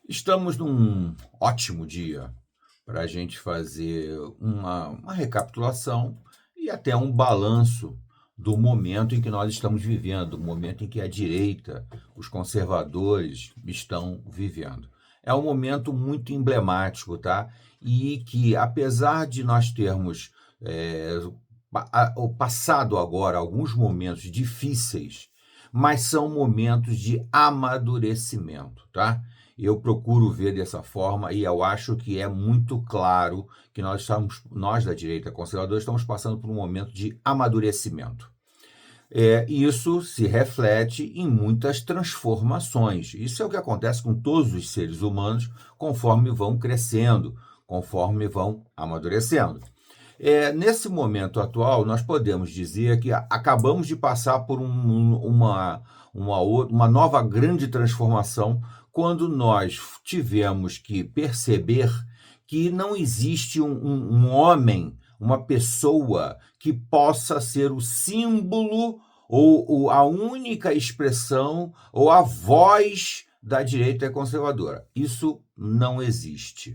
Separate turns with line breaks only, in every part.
Estamos num ótimo dia para a gente fazer uma recapitulação e até um balanço do momento em que nós estamos vivendo, o momento em que a direita, os conservadores estão vivendo. É um momento muito emblemático, tá? E que, apesar de nós termos o passado agora alguns momentos difíceis, mas são momentos de amadurecimento, tá? Eu procuro ver dessa forma e eu acho que é muito claro que nós da direita conservadora estamos passando por um momento de amadurecimento. Isso se reflete em muitas transformações. Isso é o que acontece com todos os seres humanos conforme vão crescendo, conforme vão amadurecendo. Nesse momento atual, nós podemos dizer que acabamos de passar por uma nova grande transformação quando nós tivemos que perceber que não existe um homem, uma pessoa que possa ser o símbolo ou a única expressão ou a voz da direita conservadora. Isso não existe.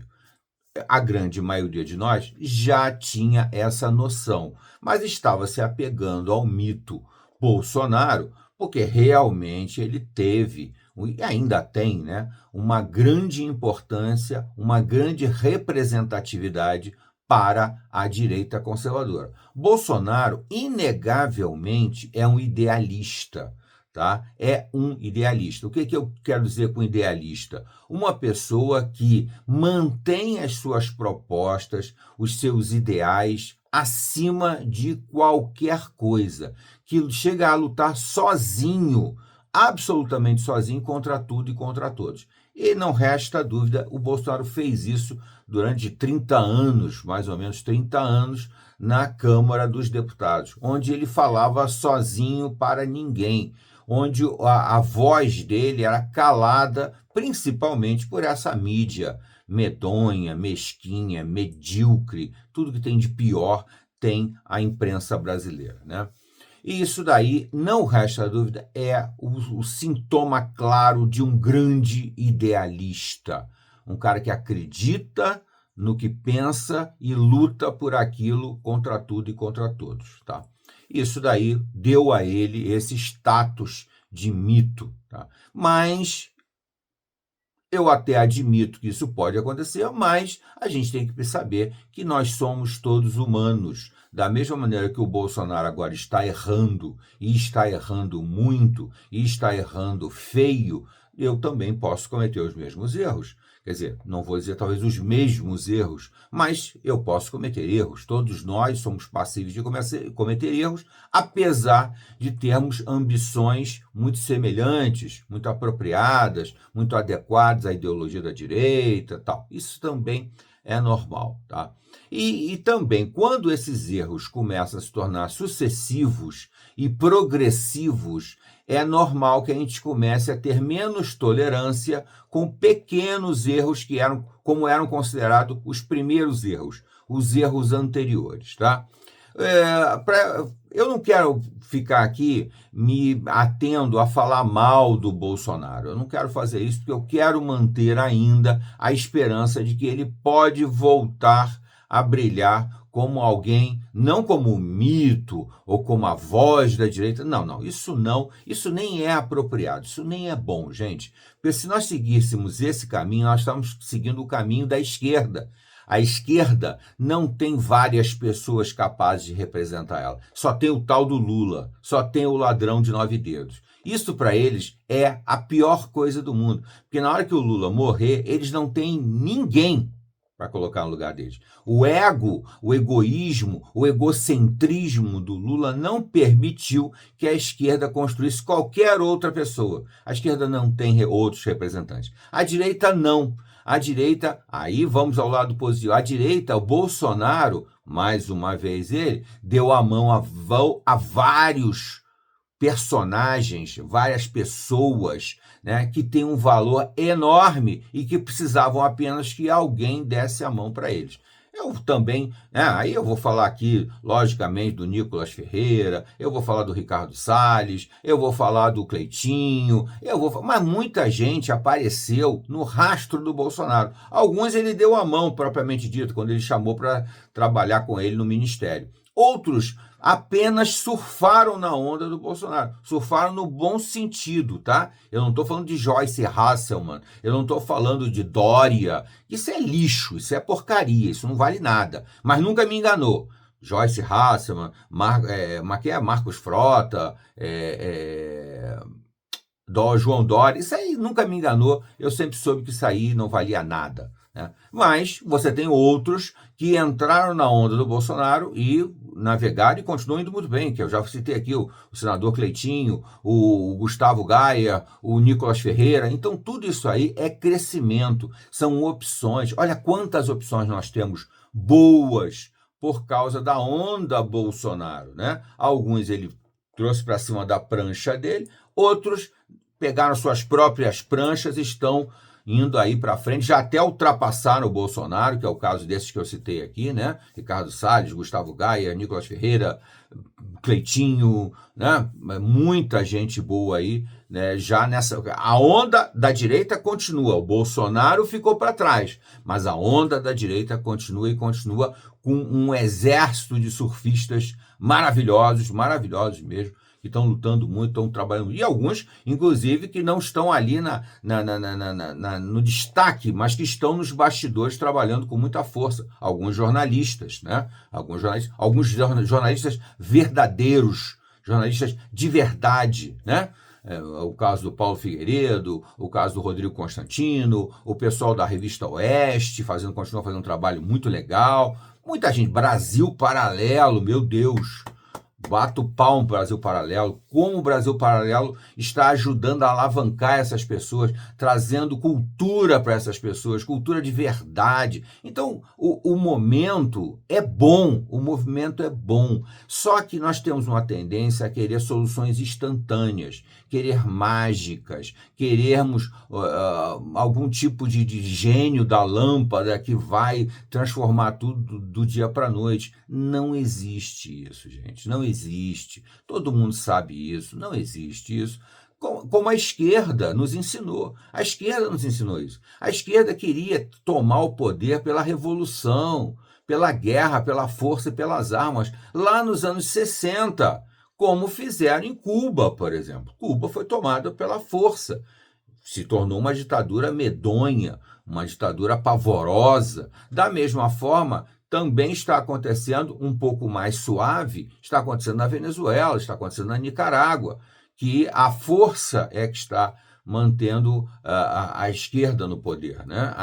A grande maioria de nós já tinha essa noção, mas estava se apegando ao mito Bolsonaro, porque realmente ele teve, e ainda tem, né, uma grande importância, uma grande representatividade para a direita conservadora. Bolsonaro, inegavelmente, é um idealista. Tá? É um idealista. O que eu quero dizer com idealista? Uma pessoa que mantém as suas propostas, os seus ideais acima de qualquer coisa, que chega a lutar sozinho, absolutamente sozinho, contra tudo e contra todos. E não resta dúvida, o Bolsonaro fez isso durante 30 anos, mais ou menos 30 anos, na Câmara dos Deputados, onde ele falava sozinho para ninguém, onde a voz dele era calada principalmente por essa mídia medonha, mesquinha, medíocre, tudo que tem de pior tem a imprensa brasileira, né? E isso daí, não resta dúvida, é o sintoma claro de um grande idealista, um cara que acredita no que pensa e luta por aquilo contra tudo e contra todos, tá? Isso daí deu a ele esse status de mito, tá? Mas eu até admito que isso pode acontecer, mas a gente tem que saber que nós somos todos humanos. Da mesma maneira que o Bolsonaro agora está errando, e está errando muito, e está errando feio, eu também posso cometer os mesmos erros. Quer dizer, não vou dizer talvez os mesmos erros, mas eu posso cometer erros. Todos nós somos passíveis de cometer erros, apesar de termos ambições muito semelhantes, muito apropriadas, muito adequadas à ideologia da direita, tal. Isso também é normal, tá? E também, quando esses erros começam a se tornar sucessivos e progressivos, é normal que a gente comece a ter menos tolerância com pequenos erros que como eram considerados os primeiros erros, os erros anteriores, tá? Eu não quero ficar aqui me atendo a falar mal do Bolsonaro. Eu não quero fazer isso porque eu quero manter ainda a esperança de que ele pode voltar a brilhar como alguém, não como um mito ou como a voz da direita. Não, isso nem é apropriado, isso nem é bom, gente. Porque se nós seguíssemos esse caminho, nós estamos seguindo o caminho da esquerda. A esquerda não tem várias pessoas capazes de representar ela. Só tem o tal do Lula, só tem o ladrão de 9 dedos. Isso para eles é a pior coisa do mundo, porque na hora que o Lula morrer, eles não têm ninguém para colocar no lugar deles. O ego, o egoísmo, o egocentrismo do Lula não permitiu que a esquerda construísse qualquer outra pessoa. A esquerda não tem outros representantes. A direita não. A direita, aí vamos ao lado positivo, a direita, o Bolsonaro, mais uma vez ele, deu a mão a vários personagens, várias pessoas, né, que têm um valor enorme e que precisavam apenas que alguém desse a mão para eles. Eu também, né, aí eu vou falar aqui, logicamente, do Nicolas Ferreira, eu vou falar do Ricardo Salles, eu vou falar do Cleitinho, mas muita gente apareceu no rastro do Bolsonaro. Alguns ele deu a mão, propriamente dito, quando ele chamou para trabalhar com ele no ministério. Outros apenas surfaram na onda do Bolsonaro. Surfaram no bom sentido, tá? Eu não estou falando de Joyce Hasselman, eu não estou falando de Dória. Isso é lixo, isso é porcaria, isso não vale nada. Mas nunca me enganou. Joyce Hasselman, quem é Marcos Frota, João Dória, isso aí nunca me enganou. Eu sempre soube que isso aí não valia nada, né? Mas você tem outros que entraram na onda do Bolsonaro e navegaram e continuam indo muito bem, que eu já citei aqui o senador Cleitinho, o Gustavo Gaia, o Nicolas Ferreira. Então tudo isso aí é crescimento, são opções. Olha quantas opções nós temos boas por causa da onda Bolsonaro, né? Alguns ele trouxe para cima da prancha dele, outros pegaram suas próprias pranchas e estão indo aí para frente, já até ultrapassaram o Bolsonaro, que é o caso desses que eu citei aqui, né? Ricardo Salles, Gustavo Gaia, Nicolas Ferreira, Cleitinho, né? Muita gente boa aí, né? Já nessa, a onda da direita continua, o Bolsonaro ficou para trás, mas a onda da direita continua e continua com um exército de surfistas maravilhosos, maravilhosos mesmo, que estão lutando muito, estão trabalhando, e alguns, inclusive, que não estão ali no destaque, mas que estão nos bastidores trabalhando com muita força. Alguns jornalistas, né? Alguns jornalistas verdadeiros, jornalistas de verdade, né? O caso do Paulo Figueiredo, o caso do Rodrigo Constantino, o pessoal da Revista Oeste continua fazendo um trabalho muito legal. Muita gente, Brasil Paralelo, meu Deus, bato palmo para o Brasil Paralelo, como o Brasil Paralelo está ajudando a alavancar essas pessoas, trazendo cultura para essas pessoas, cultura de verdade. Então, o momento é bom, o movimento é bom, só que nós temos uma tendência a querer soluções instantâneas, querer mágicas, querermos algum tipo de gênio da lâmpada que vai transformar tudo do dia para a noite. Não existe isso, gente, não existe. Todo mundo sabe isso, não existe isso. Como a esquerda nos ensinou. A esquerda nos ensinou isso. A esquerda queria tomar o poder pela revolução, pela guerra, pela força e pelas armas, lá nos anos 60, como fizeram em Cuba, por exemplo. Cuba foi tomada pela força, se tornou uma ditadura medonha, uma ditadura pavorosa. Da mesma forma, também está acontecendo um pouco mais suave, está acontecendo na Venezuela, está acontecendo na Nicarágua, que a força é que está mantendo a esquerda no poder, né?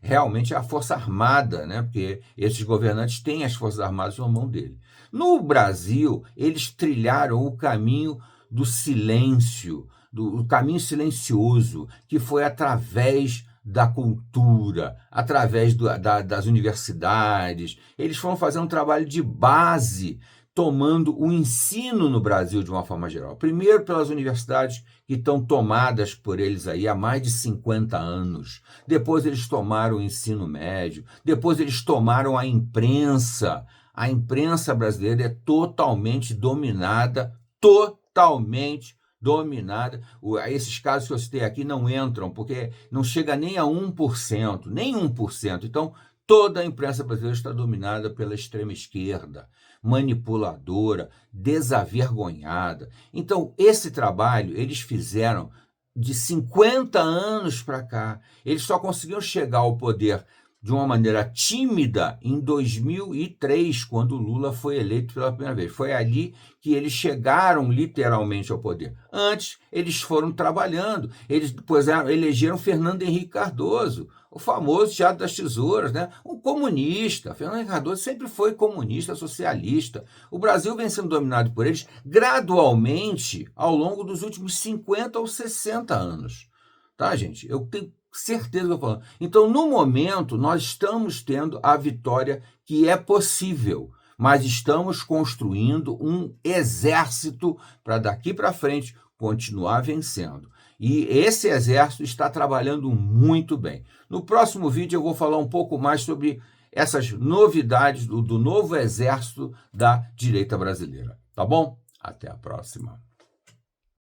Realmente é a força armada, né? Porque esses governantes têm as forças armadas na mão dele. No Brasil, eles trilharam o caminho do silêncio, do caminho silencioso, que foi através da cultura, através das universidades. Eles foram fazer um trabalho de base, tomando o ensino no Brasil de uma forma geral. Primeiro pelas universidades que estão tomadas por eles aí há mais de 50 anos. Depois eles tomaram o ensino médio. Depois eles tomaram a imprensa. A imprensa brasileira é totalmente dominada, esses casos que eu citei aqui não entram, porque não chega nem a 1%, nem 1%. Então, toda a imprensa brasileira está dominada pela extrema esquerda, manipuladora, desavergonhada. Então, esse trabalho eles fizeram de 50 anos para cá. Eles só conseguiram chegar ao poder de uma maneira tímida em 2003, quando Lula foi eleito pela primeira vez. Foi ali que eles chegaram literalmente ao poder. Antes, eles foram trabalhando. Eles depois elegeram Fernando Henrique Cardoso, o famoso Teatro das Tesouras, né? Um comunista. Fernando Henrique Cardoso sempre foi comunista, socialista. O Brasil vem sendo dominado por eles gradualmente ao longo dos últimos 50 ou 60 anos. Tá, gente? Eu tenho certeza que eu estou falando. Então, no momento, nós estamos tendo a vitória que é possível, mas estamos construindo um exército para daqui para frente continuar vencendo. E esse exército está trabalhando muito bem. No próximo vídeo eu vou falar um pouco mais sobre essas novidades do novo exército da direita brasileira. Tá bom? Até a próxima.